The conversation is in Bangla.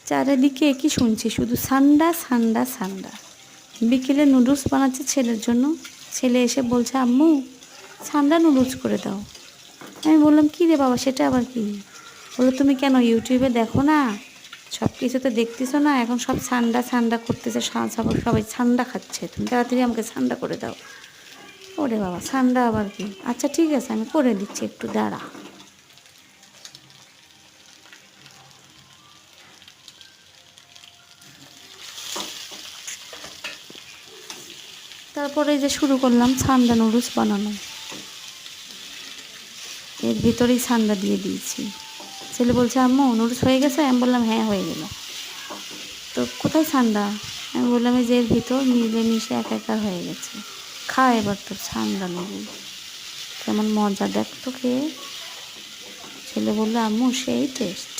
চারিদিকে কি শুনছি, শুধু সান্ডা সান্ডা সান্ডা। বিকেলে নুডলস বানাচ্ছে ছেলের জন্য। ছেলে এসে বলছে, আম্মু সান্ডা নুডলস করে দাও। আমি বললাম, কী রে বাবা, সেটা আবার কি? বললো, তুমি কেন ইউটিউবে দেখো না? সব কিছু তো দেখতেছো না, এখন সব সান্ডা সান্ডা করতেছে, সবাই সান্ডা খাচ্ছে, তুমি তাড়াতাড়ি আমাকে সান্ডা করে দাও। ওরে বাবা, সান্ডা আবার কি? আচ্ছা ঠিক আছে, আমি করে দিচ্ছি, একটু দাঁড়া। তারপরে যে শুরু করলাম সান্ডা নুডলস বানানো। এর ভিতরেই সান্ডা দিয়ে দিয়েছি। ছেলে বলছে, আম্মু নুডলস হয়ে গেছে? আমি বললাম, হ্যাঁ হয়ে গেল। তো কোথায় সান্ডা? আমি বললাম, এই যে এর ভিতর মিলেমিশে একাকার হয়ে গেছে, খা এবার তোর সান্ডা নুডলস। কেমন মজা দেখ তো খেয়ে। ছেলে বললো, আম্মু সেই টেস্ট।